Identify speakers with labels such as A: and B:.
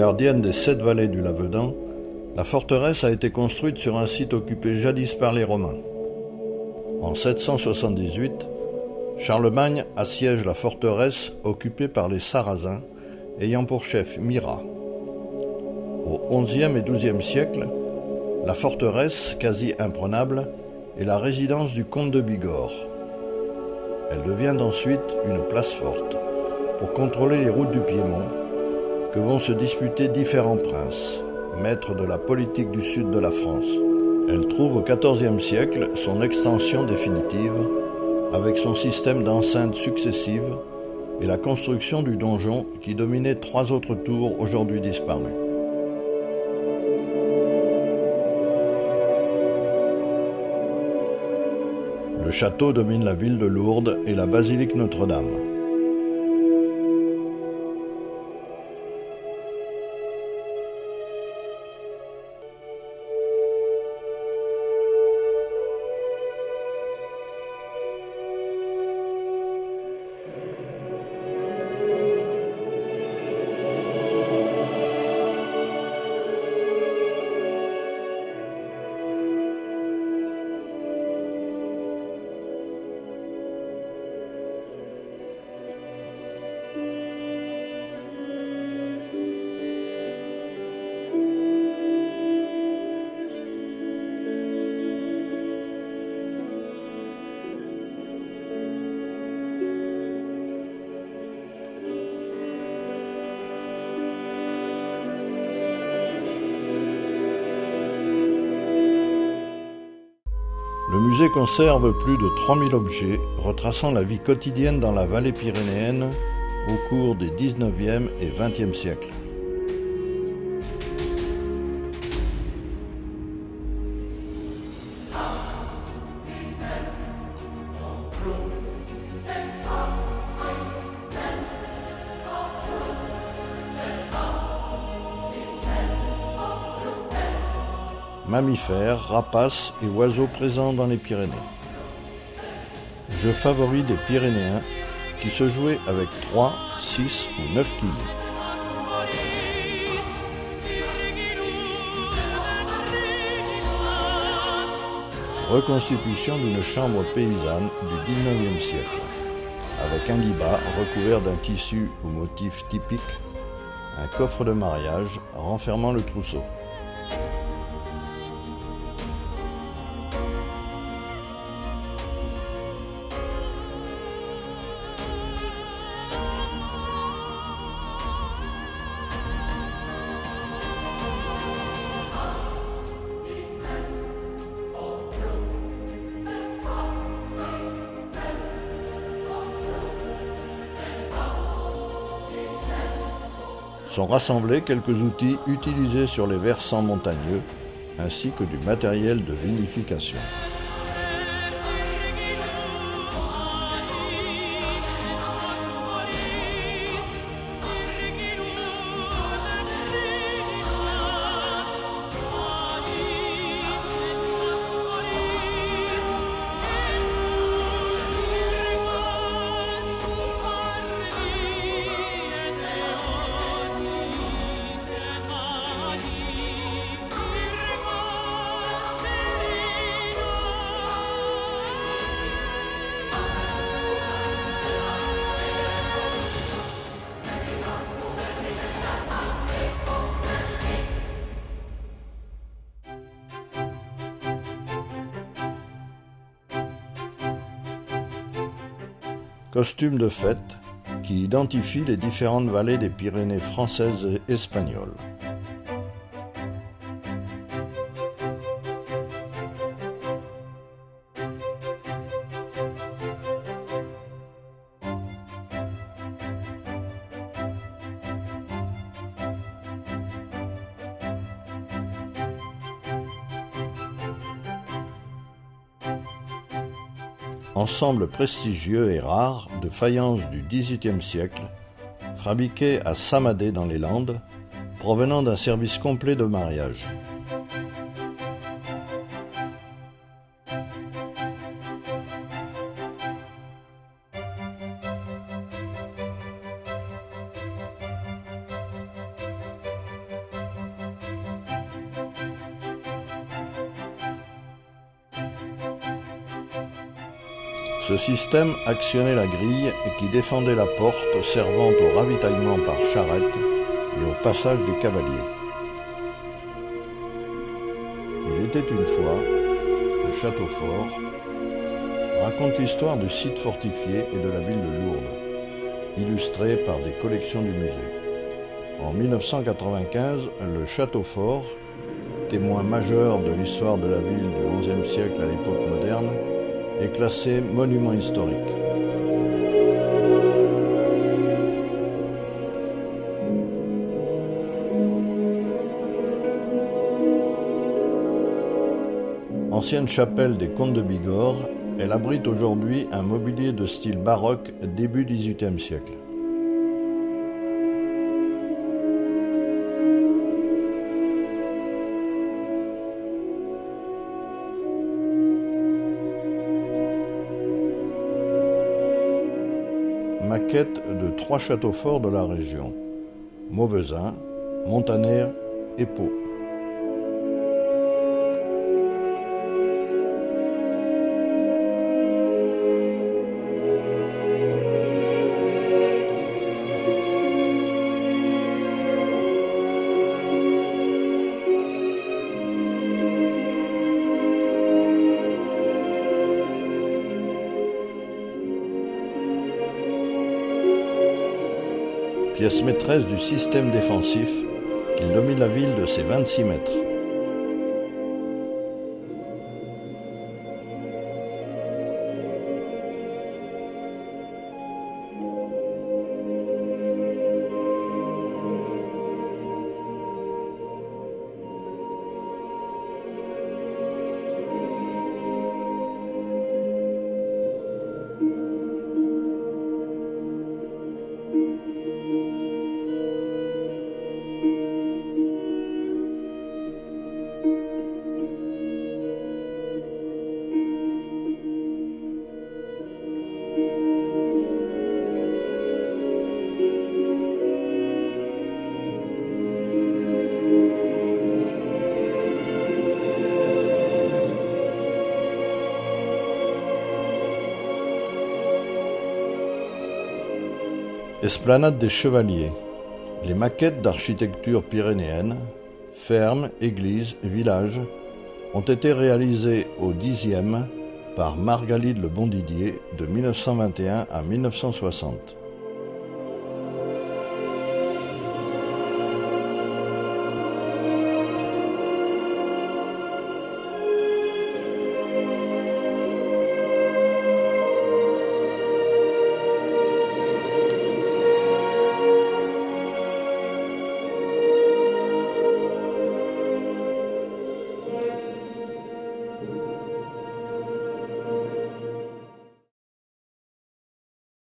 A: Gardienne des 7 vallées du Lavedan, la forteresse a été construite sur un site occupé jadis par les Romains. En 778, Charlemagne assiège la forteresse occupée par les Sarrasins, ayant pour chef Myra. Au XIe et XIIe siècle, la forteresse, quasi imprenable, est la résidence du comte de Bigorre. Elle devient ensuite une place forte pour contrôler les routes du Piémont que vont se disputer différents princes, maîtres de la politique du sud de la France. Elle trouve au XIVe siècle son extension définitive avec son système d'enceintes successives et la construction du donjon qui dominait 3 autres tours aujourd'hui disparues. Le château domine la ville de Lourdes et la basilique Notre-Dame. Le musée conserve plus de 3000 objets retraçant la vie quotidienne dans la vallée pyrénéenne au cours des 19e et 20e siècles. Mammifères, rapaces et oiseaux présents dans les Pyrénées. Jeu favori des Pyrénéens qui se jouait avec 3, 6 ou 9 quilles. Reconstitution d'une chambre paysanne du 19e siècle, avec un lit bas recouvert d'un tissu au motif typique, un coffre de mariage renfermant le trousseau. Sont rassemblés quelques outils utilisés sur les versants montagneux, ainsi que du matériel de vinification. Costume de fête qui identifie les différentes vallées des Pyrénées françaises et espagnoles. Ensemble prestigieux et rare de faïence du XVIIIe siècle, fabriqué à Samadé dans les Landes, provenant d'un service complet de mariage. Ce système actionnait la grille qui défendait la porte servant au ravitaillement par charrette et au passage du cavalier. Il était une fois, le château fort raconte l'histoire du site fortifié et de la ville de Lourdes, illustrée par des collections du musée. En 1995, le château fort, témoin majeur de l'histoire de la ville du XIe siècle à l'époque moderne, est classé monument historique. Ancienne chapelle des comtes de Bigorre, elle abrite aujourd'hui un mobilier de style baroque début XVIIIe siècle. Maquette de 3 châteaux forts de la région, Mauvezin, Montaner et Pau. Pièce maîtresse du système défensif qui domine la ville de ses 26 mètres. Esplanade des Chevaliers. Les maquettes d'architecture pyrénéenne, fermes, églises, villages, ont été réalisées au 10e par Margalide Le Bondidier de 1921 à 1960.